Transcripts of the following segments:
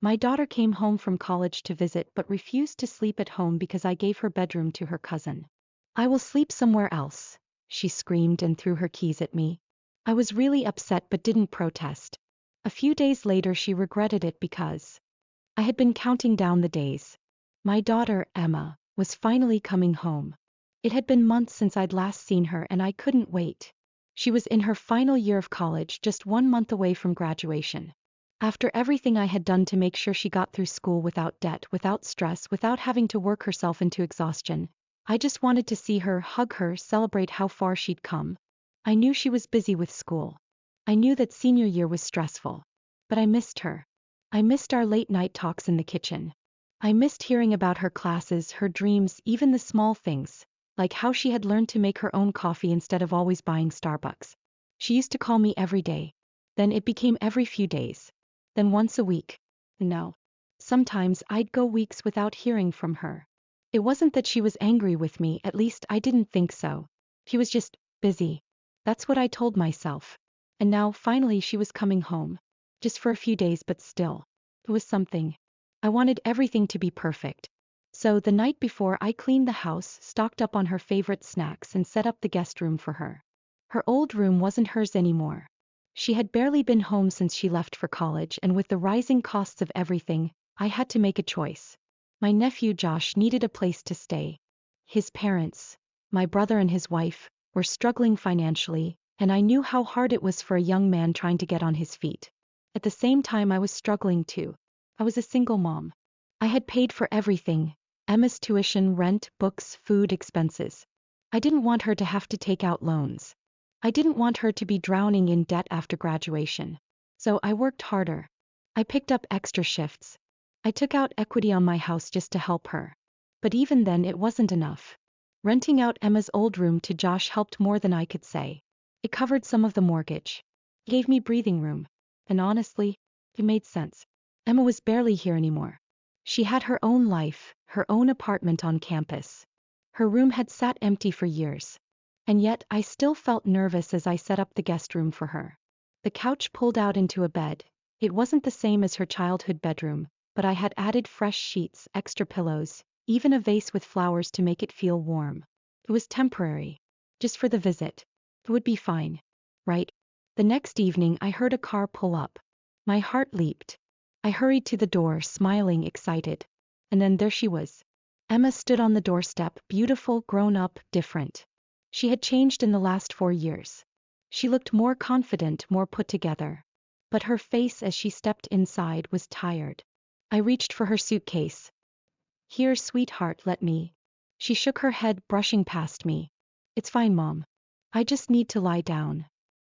My daughter came home from college to visit but refused to sleep at home because I gave her bedroom to her cousin. I will sleep somewhere else, she screamed and threw her keys at me. I was really upset but didn't protest. A few days later she regretted it because I had been counting down the days. My daughter, Emma, was finally coming home. It had been months since I'd last seen her and I couldn't wait. She was in her final year of college, just 1 month away from graduation. After everything I had done to make sure she got through school without debt, without stress, without having to work herself into exhaustion, I just wanted to see her, hug her, celebrate how far she'd come. I knew she was busy with school. I knew that senior year was stressful. But I missed her. I missed our late night talks in the kitchen. I missed hearing about her classes, her dreams, even the small things, like how she had learned to make her own coffee instead of always buying Starbucks. She used to call me every day. Then it became every few days. Then once a week. No. Sometimes I'd go weeks without hearing from her. It wasn't that she was angry with me, at least I didn't think so. She was just busy. That's what I told myself. And now, finally, she was coming home. Just for a few days, but still. It was something. I wanted everything to be perfect. So the night before, I cleaned the house, stocked up on her favorite snacks, and set up the guest room for her. Her old room wasn't hers anymore. She had barely been home since she left for college, and with the rising costs of everything, I had to make a choice. My nephew Josh needed a place to stay. His parents, my brother and his wife, were struggling financially, and I knew how hard it was for a young man trying to get on his feet. At the same time, I was struggling too. I was a single mom. I had paid for everything: Emma's tuition, rent, books, food, expenses. I didn't want her to have to take out loans. I didn't want her to be drowning in debt after graduation. So I worked harder. I picked up extra shifts. I took out equity on my house just to help her. But even then it wasn't enough. Renting out Emma's old room to Josh helped more than I could say. It covered some of the mortgage. It gave me breathing room. And honestly, it made sense. Emma was barely here anymore. She had her own life, her own apartment on campus. Her room had sat empty for years. And yet I still felt nervous as I set up the guest room for her. The couch pulled out into a bed. It wasn't the same as her childhood bedroom, but I had added fresh sheets, extra pillows, even a vase with flowers to make it feel warm. It was temporary. Just for the visit. It would be fine. Right? The next evening I heard a car pull up. My heart leaped. I hurried to the door, smiling, excited. And then there she was. Emma stood on the doorstep, beautiful, grown up, different. She had changed in the last 4 years. She looked more confident, more put together. But her face as she stepped inside was tired. I reached for her suitcase. Here, sweetheart, let me. She shook her head, brushing past me. It's fine, Mom. I just need to lie down.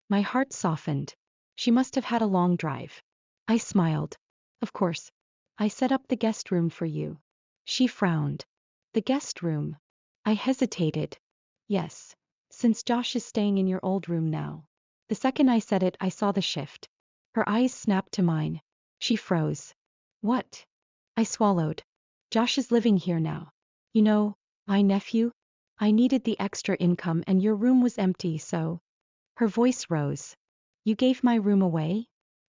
My heart softened. She must have had a long drive. I smiled. Of course. I set up the guest room for you. She frowned. The guest room. I hesitated. Yes. Since Josh is staying in your old room now. The second I said it, I saw the shift. Her eyes snapped to mine. She froze. What? I swallowed. Josh is living here now. You know, my nephew? I needed the extra income and your room was empty, so. Her voice rose. You gave my room away?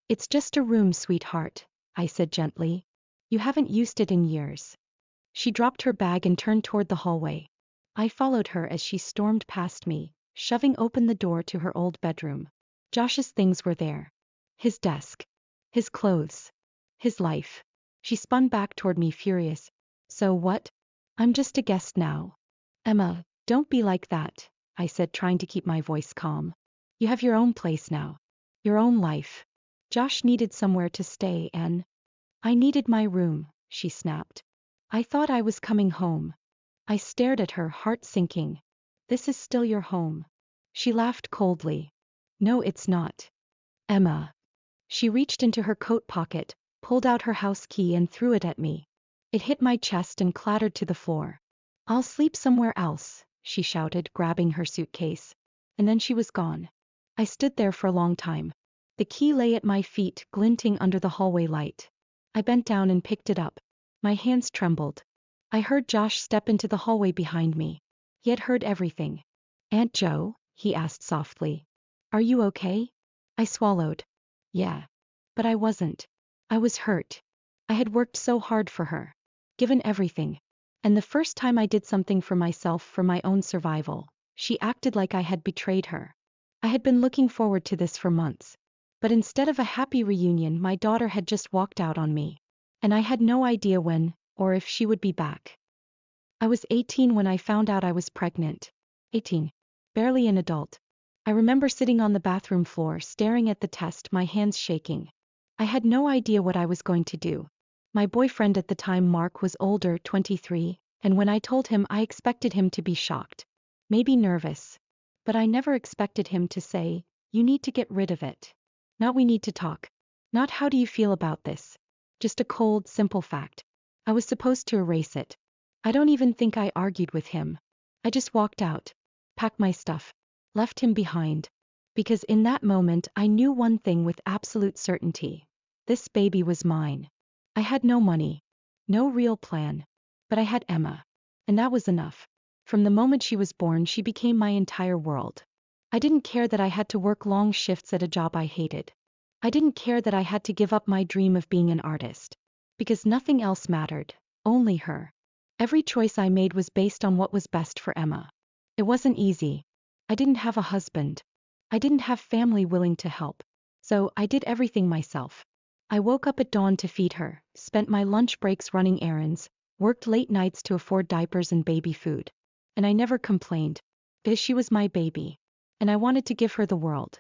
It's just a room, sweetheart, I said gently. You haven't used it in years. She dropped her bag and turned toward the hallway. I followed her as she stormed past me, shoving open the door to her old bedroom. Josh's things were there. His desk. His clothes. His life. She spun back toward me, furious. So what? I'm just a guest now. Emma, don't be like that, I said, trying to keep my voice calm. You have your own place now. Your own life. Josh needed somewhere to stay and I needed my room, she snapped. I thought I was coming home. I stared at her, heart sinking. This is still your home. She laughed coldly. No, it's not. Emma. She reached into her coat pocket, pulled out her house key and threw it at me. It hit my chest and clattered to the floor. I'll sleep somewhere else, she shouted, grabbing her suitcase. And then she was gone. I stood there for a long time. The key lay at my feet, glinting under the hallway light. I bent down and picked it up. My hands trembled. I heard Josh step into the hallway behind me. He had heard everything. Aunt Jo, he asked softly. Are you okay? I swallowed. Yeah. But I wasn't. I was hurt. I had worked so hard for her. Given everything. And the first time I did something for myself for my own survival, she acted like I had betrayed her. I had been looking forward to this for months. But instead of a happy reunion, my daughter had just walked out on me. And I had no idea when, or if she would be back. I was 18 when I found out I was pregnant. 18. Barely an adult. I remember sitting on the bathroom floor staring at the test, my hands shaking. I had no idea what I was going to do. My boyfriend at the time, Mark, was older, 23, and when I told him, I expected him to be shocked. Maybe nervous. But I never expected him to say, "You need to get rid of it." Not "we need to talk." Not "how do you feel about this?" Just a cold, simple fact. I was supposed to erase it. I don't even think I argued with him. I just walked out, packed my stuff, left him behind. Because in that moment I knew one thing with absolute certainty. This baby was mine. I had no money, no real plan. But I had Emma. And that was enough. From the moment she was born, she became my entire world. I didn't care that I had to work long shifts at a job I hated. I didn't care that I had to give up my dream of being an artist. Because nothing else mattered, only her. Every choice I made was based on what was best for Emma. It wasn't easy. I didn't have a husband. I didn't have family willing to help. So I did everything myself. I woke up at dawn to feed her, spent my lunch breaks running errands, worked late nights to afford diapers and baby food. And I never complained. Because she was my baby. And I wanted to give her the world.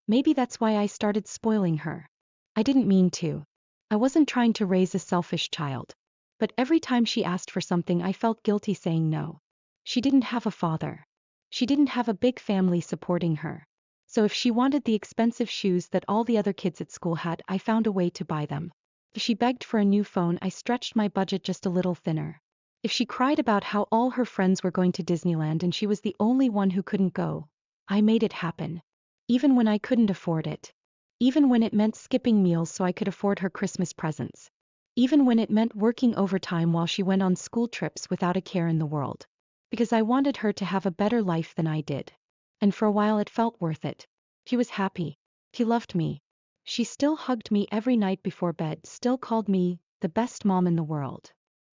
Maybe that's why I started spoiling her. I didn't mean to. I wasn't trying to raise a selfish child. But every time she asked for something, I felt guilty saying no. She didn't have a father. She didn't have a big family supporting her. So if she wanted the expensive shoes that all the other kids at school had, I found a way to buy them. If she begged for a new phone, I stretched my budget just a little thinner. If she cried about how all her friends were going to Disneyland and she was the only one who couldn't go, I made it happen. Even when I couldn't afford it. Even when it meant skipping meals so I could afford her Christmas presents. Even when it meant working overtime while she went on school trips without a care in the world. Because I wanted her to have a better life than I did. And for a while it felt worth it. She was happy. She loved me. She still hugged me every night before bed, still called me the best mom in the world.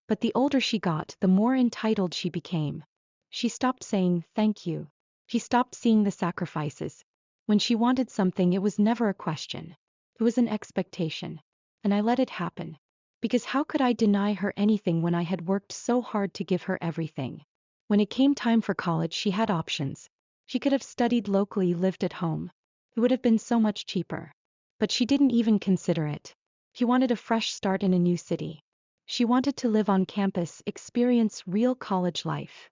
But the older she got, the more entitled she became. She stopped saying thank you. She stopped seeing the sacrifices. When she wanted something, it was never a question. It was an expectation. And I let it happen. Because how could I deny her anything when I had worked so hard to give her everything? When it came time for college, she had options. She could have studied locally, lived at home. It would have been so much cheaper. But she didn't even consider it. She wanted a fresh start in a new city. She wanted to live on campus, experience real college life.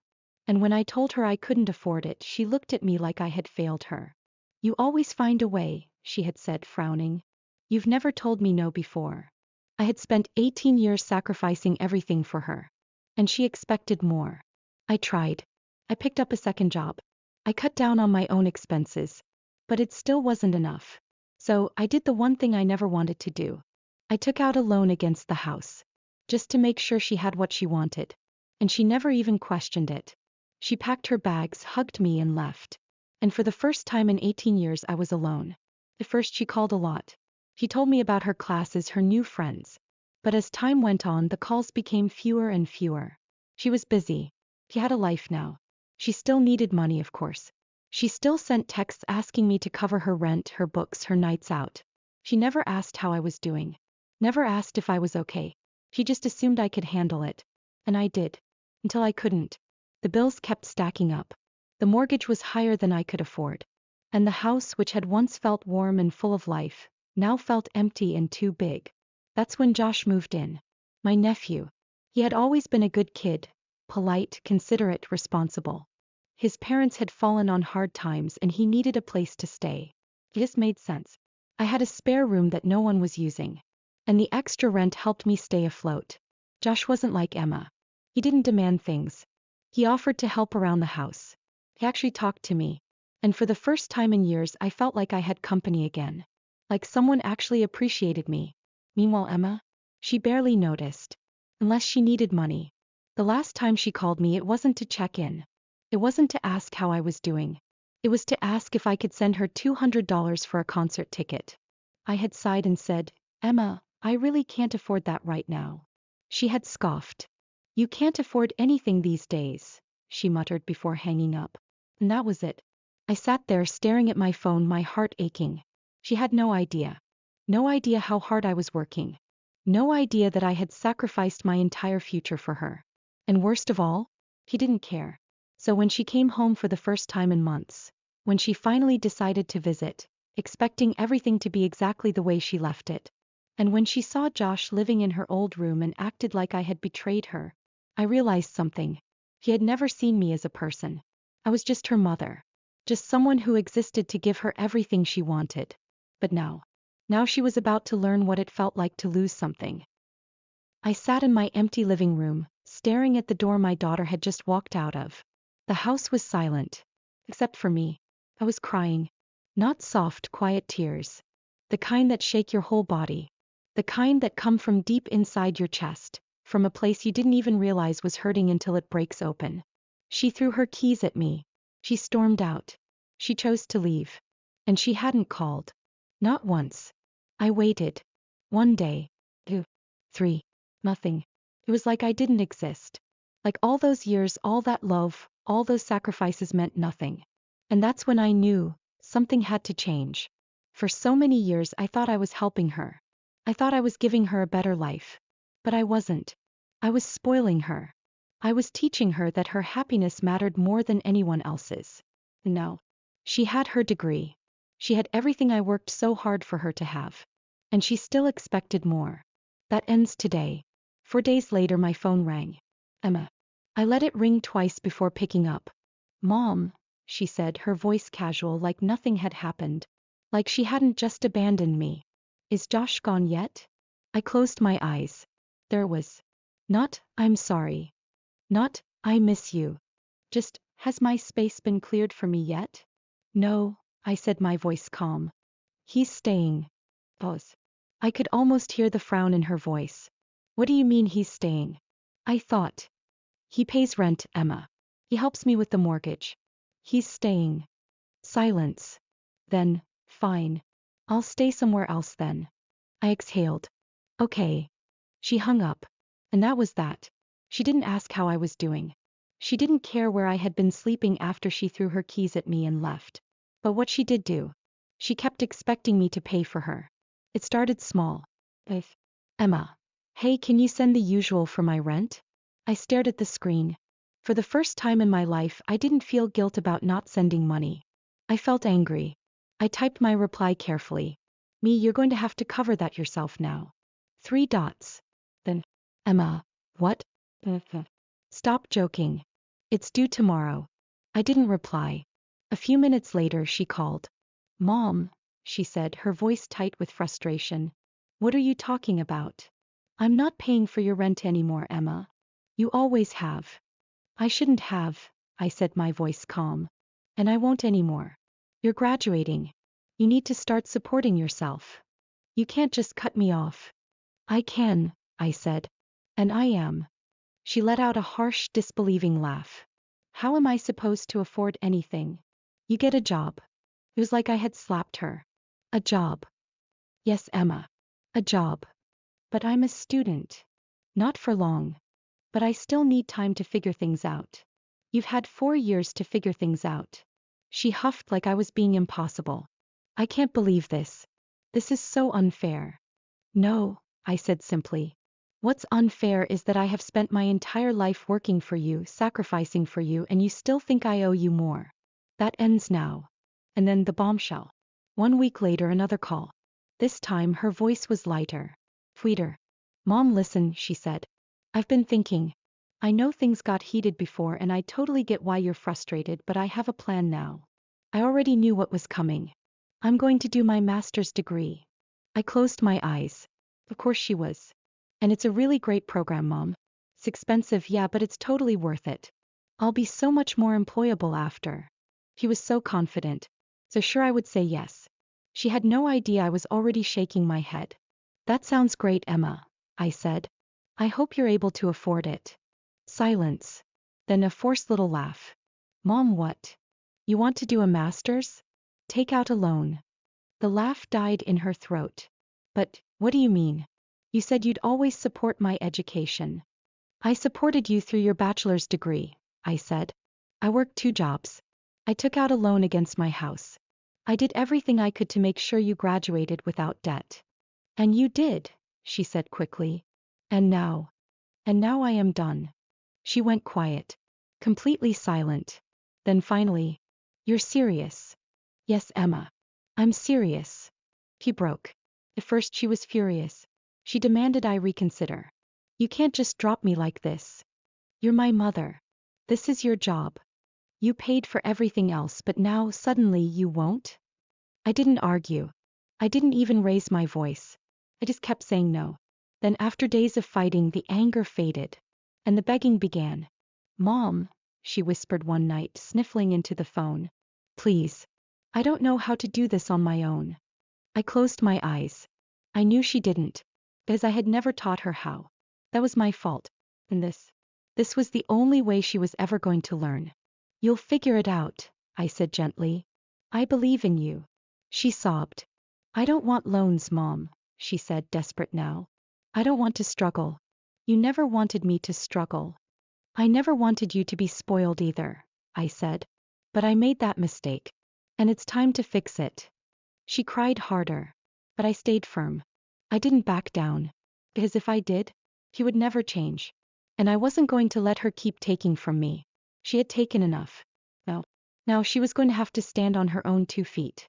And when I told her I couldn't afford it, she looked at me like I had failed her. "You always find a way," she had said, frowning. "You've never told me no before." I had spent 18 years sacrificing everything for her. And she expected more. I tried. I picked up a second job. I cut down on my own expenses. But it still wasn't enough. So I did the one thing I never wanted to do. I took out a loan against the house. Just to make sure she had what she wanted. And she never even questioned it. She packed her bags, hugged me, and left. And for the first time in 18 years I was alone. At first she called a lot. She told me about her classes, her new friends. But as time went on, the calls became fewer and fewer. She was busy. She had a life now. She still needed money, of course. She still sent texts asking me to cover her rent, her books, her nights out. She never asked how I was doing. Never asked if I was okay. She just assumed I could handle it. And I did. Until I couldn't. The bills kept stacking up. The mortgage was higher than I could afford. And the house, which had once felt warm and full of life, now felt empty and too big. That's when Josh moved in. My nephew. He had always been a good kid. Polite, considerate, responsible. His parents had fallen on hard times and he needed a place to stay. It just made sense. I had a spare room that no one was using. And the extra rent helped me stay afloat. Josh wasn't like Emma. He didn't demand things. He offered to help around the house. He actually talked to me. And for the first time in years I felt like I had company again. Like someone actually appreciated me. Meanwhile Emma? She barely noticed. Unless she needed money. The last time she called me, it wasn't to check in. It wasn't to ask how I was doing. It was to ask if I could send her $200 for a concert ticket. I had sighed and said, "Emma, I really can't afford that right now. She had scoffed. You can't afford anything these days, she muttered before hanging up. And that was it. I sat there staring at my phone, my heart aching. She had no idea. No idea how hard I was working. No idea that I had sacrificed my entire future for her. And worst of all, he didn't care. So when she came home for the first time in months, when she finally decided to visit, expecting everything to be exactly the way she left it, and when she saw Josh living in her old room and acted like I had betrayed her, I realized something. He had never seen me as a person. I was just her mother. Just someone who existed to give her everything she wanted. But now she was about to learn what it felt like to lose something. I sat in my empty living room, staring at the door my daughter had just walked out of. The house was silent. Except for me. I was crying. Not soft, quiet tears. The kind that shake your whole body. The kind that come from deep inside your chest, from a place you didn't even realize was hurting until it breaks open. She threw her keys at me. She stormed out. She chose to leave. And she hadn't called. Not once. I waited. 1 day. 2. 3. Nothing. It was like I didn't exist. Like all those years, all that love, all those sacrifices meant nothing. And that's when I knew something had to change. For so many years I thought I was helping her. I thought I was giving her a better life. But I wasn't. I was spoiling her. I was teaching her that her happiness mattered more than anyone else's. No. She had her degree. She had everything I worked so hard for her to have. And she still expected more. That ends today. 4 days later my phone rang. Emma. I let it ring twice before picking up. Mom, she said, her voice casual, like nothing had happened. Like she hadn't just abandoned me. Is Josh gone yet? I closed my eyes. There was not, I'm sorry. Not, I miss you. Just, has my space been cleared for me yet? No, I said, my voice calm. He's staying. Pause. I could almost hear the frown in her voice. What do you mean he's staying? I thought. He pays rent, Emma. He helps me with the mortgage. He's staying. Silence. Then, fine. I'll stay somewhere else then. I exhaled. Okay. She hung up. And that was that. She didn't ask how I was doing. She didn't care where I had been sleeping after she threw her keys at me and left. But what she did do. She kept expecting me to pay for her. It started small. Emma. Hey, can you send the usual for my rent? I stared at the screen. For the first time in my life, I didn't feel guilt about not sending money. I felt angry. I typed my reply carefully. Me, you're going to have to cover that yourself now. 3 dots. Then, Emma, what? Stop joking. It's due tomorrow. I didn't reply. A few minutes later, she called. Mom, she said, her voice tight with frustration. What are you talking about? I'm not paying for your rent anymore, Emma. You always have. I shouldn't have, I said, my voice calm. And I won't anymore. You're graduating. You need to start supporting yourself. You can't just cut me off. I can, I said. And I am. She let out a harsh, disbelieving laugh. How am I supposed to afford anything? You get a job. It was like I had slapped her. A job. Yes, Emma. A job. But I'm a student. Not for long. But I still need time to figure things out. You've had 4 years to figure things out. She huffed like I was being impossible. I can't believe this. This is so unfair. No, I said simply. What's unfair is that I have spent my entire life working for you, sacrificing for you, and you still think I owe you more. That ends now. And then the bombshell. 1 week later, another call. This time her voice was lighter. Sweeter. Mom, listen, she said. I've been thinking. I know things got heated before and I totally get why you're frustrated, but I have a plan now. I already knew what was coming. I'm going to do my master's degree. I closed my eyes. Of course she was. And it's a really great program, Mom. It's expensive, yeah, but it's totally worth it. I'll be so much more employable after. She was so confident. So sure I would say yes. She had no idea I was already shaking my head. That sounds great, Emma, I said. I hope you're able to afford it. Silence. Then a forced little laugh. Mom, what? You want to do a master's? Take out a loan. The laugh died in her throat. But, what do you mean? You said you'd always support my education. I supported you through your bachelor's degree, I said. I worked 2 jobs. I took out a loan against my house. I did everything I could to make sure you graduated without debt. And you did, she said quickly. And now I am done. She went quiet, completely silent. Then finally, you're serious? Yes, Emma. I'm serious. He broke. At first she was furious. She demanded I reconsider. You can't just drop me like this. You're my mother. This is your job. You paid for everything else, but now suddenly you won't? I didn't argue. I didn't even raise my voice. I just kept saying no. Then after days of fighting, the anger faded. And the begging began. Mom, she whispered one night, sniffling into the phone. Please. I don't know how to do this on my own. I closed my eyes. I knew she didn't, because I had never taught her how. That was my fault. And this was the only way she was ever going to learn. You'll figure it out, I said gently. I believe in you. She sobbed. I don't want loans, Mom, she said, desperate now. I don't want to struggle. You never wanted me to struggle. I never wanted you to be spoiled either, I said. But I made that mistake. And it's time to fix it. She cried harder. But I stayed firm. I didn't back down. Because if I did, he would never change. And I wasn't going to let her keep taking from me. She had taken enough. Now she was going to have to stand on her own 2 feet.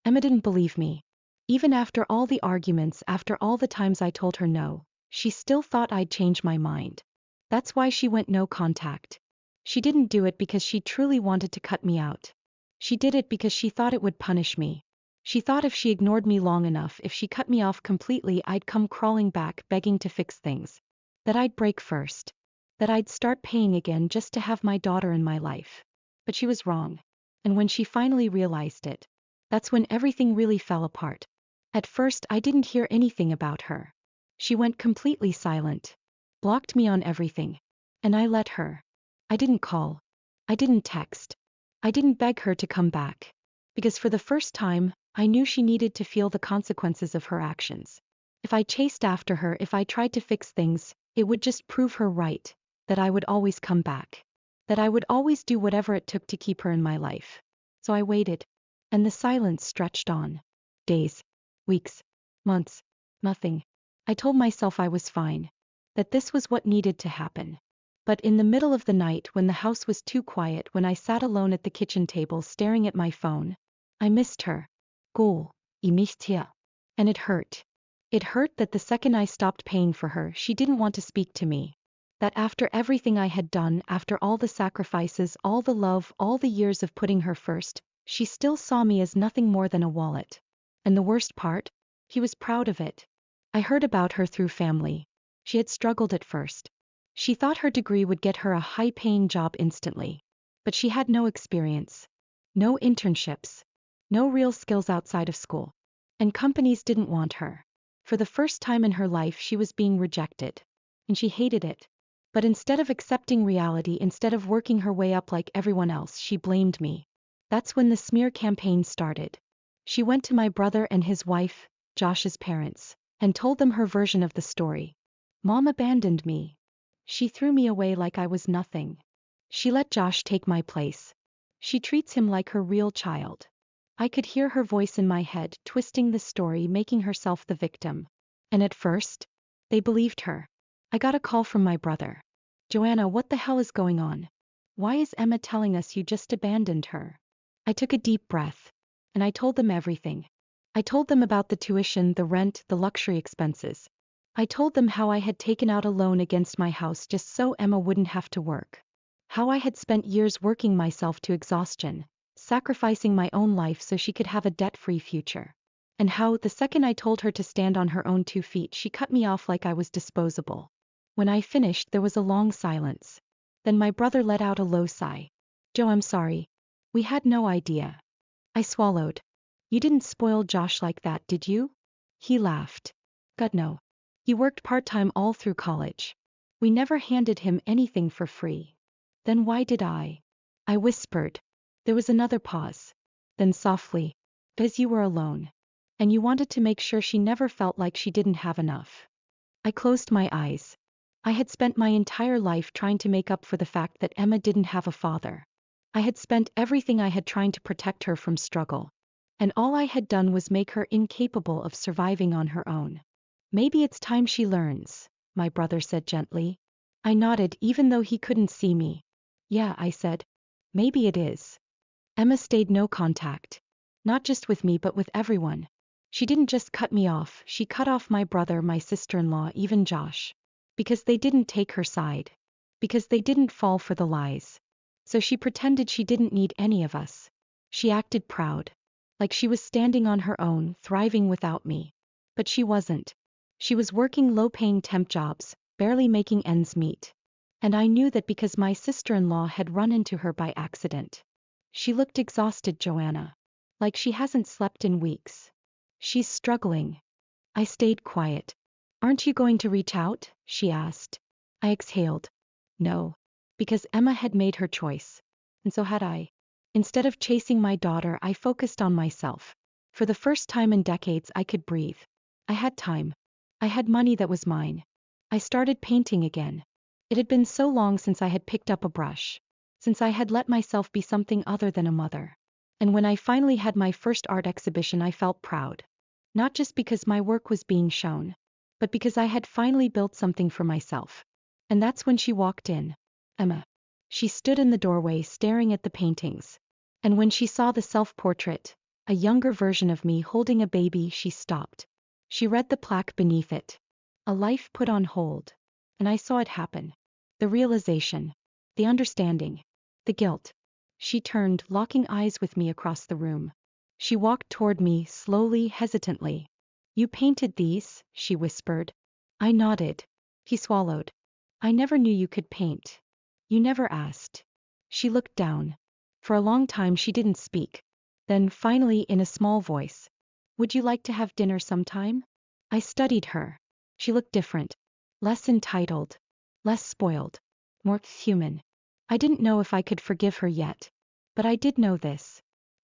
Emma didn't believe me. Even after all the arguments, after all the times I told her no, she still thought I'd change my mind. That's why she went no contact. She didn't do it because she truly wanted to cut me out. She did it because she thought it would punish me. She thought if she ignored me long enough, if she cut me off completely, I'd come crawling back, begging to fix things. That I'd break first. That I'd start paying again just to have my daughter in my life. But she was wrong. And when she finally realized it, that's when everything really fell apart. At first I didn't hear anything about her. She went completely silent. Blocked me on everything. And I let her. I didn't call. I didn't text. I didn't beg her to come back. Because for the first time, I knew she needed to feel the consequences of her actions. If I chased after her, if I tried to fix things, it would just prove her right. That I would always come back. That I would always do whatever it took to keep her in my life. So I waited. And the silence stretched on. Days. Weeks. Months. Nothing. I told myself I was fine. That this was what needed to happen. But in the middle of the night, when the house was too quiet, when I sat alone at the kitchen table staring at my phone, I missed her. Gul, imishtia. And it hurt. It hurt that the second I stopped paying for her, she didn't want to speak to me. That after everything I had done, after all the sacrifices, all the love, all the years of putting her first, she still saw me as nothing more than a wallet. And the worst part? He was proud of it. I heard about her through family. She had struggled at first. She thought her degree would get her a high-paying job instantly. But she had no experience. No internships. No real skills outside of school. And companies didn't want her. For the first time in her life she was being rejected. And she hated it. But instead of accepting reality, instead of working her way up like everyone else, she blamed me. That's when the smear campaign started. She went to my brother and his wife, Josh's parents, and told them her version of the story. Mom abandoned me. She threw me away like I was nothing. She let Josh take my place. She treats him like her real child. I could hear her voice in my head, twisting the story, making herself the victim. And at first, they believed her. I got a call from my brother. Joanna, what the hell is going on? Why is Emma telling us you just abandoned her? I took a deep breath. And I told them everything. I told them about the tuition, the rent, the luxury expenses. I told them how I had taken out a loan against my house just so Emma wouldn't have to work. How I had spent years working myself to exhaustion, sacrificing my own life so she could have a debt-free future. And how, the second I told her to stand on her own 2 feet, she cut me off like I was disposable. When I finished, there was a long silence. Then my brother let out a low sigh. Joe, I'm sorry. We had no idea. I swallowed. You didn't spoil Josh like that, did you? He laughed. God, no. He worked part-time all through college. We never handed him anything for free. Then why did I? I whispered. There was another pause. Then softly. Because you were alone. And you wanted to make sure she never felt like she didn't have enough. I closed my eyes. I had spent my entire life trying to make up for the fact that Emma didn't have a father. I had spent everything I had trying to protect her from struggle. And all I had done was make her incapable of surviving on her own. Maybe it's time she learns, my brother said gently. I nodded even though he couldn't see me. Yeah, I said. Maybe it is. Emma stayed no contact. Not just with me but with everyone. She didn't just cut me off, she cut off my brother, my sister-in-law, even Josh. Because they didn't take her side. Because they didn't fall for the lies. So she pretended she didn't need any of us. She acted proud. Like she was standing on her own, thriving without me. But she wasn't. She was working low-paying temp jobs, barely making ends meet. And I knew that because my sister-in-law had run into her by accident. She looked exhausted, Joanna. Like she hasn't slept in weeks. She's struggling. I stayed quiet. Aren't you going to reach out? She asked. I exhaled. No. Because Emma had made her choice. And so had I. Instead of chasing my daughter, I focused on myself. For the first time in decades, I could breathe. I had time. I had money that was mine. I started painting again. It had been so long since I had picked up a brush. Since I had let myself be something other than a mother. And when I finally had my first art exhibition, I felt proud. Not just because my work was being shown, but because I had finally built something for myself. And that's when she walked in. Emma. She stood in the doorway staring at the paintings. And when she saw the self-portrait, a younger version of me holding a baby, she stopped. She read the plaque beneath it. A life put on hold. And I saw it happen. The realization. The understanding. The guilt. She turned, locking eyes with me across the room. She walked toward me, slowly, hesitantly. You painted these, she whispered. I nodded. He swallowed. I never knew you could paint. You never asked. She looked down. For a long time she didn't speak. Then, finally, in a small voice. Would you like to have dinner sometime? I studied her. She looked different. Less entitled. Less spoiled. More human. I didn't know if I could forgive her yet. But I did know this.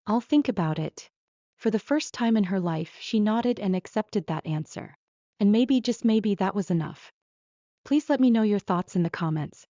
I'll think about it. For the first time in her life, she nodded and accepted that answer. And maybe, just maybe, that was enough. Please let me know your thoughts in the comments.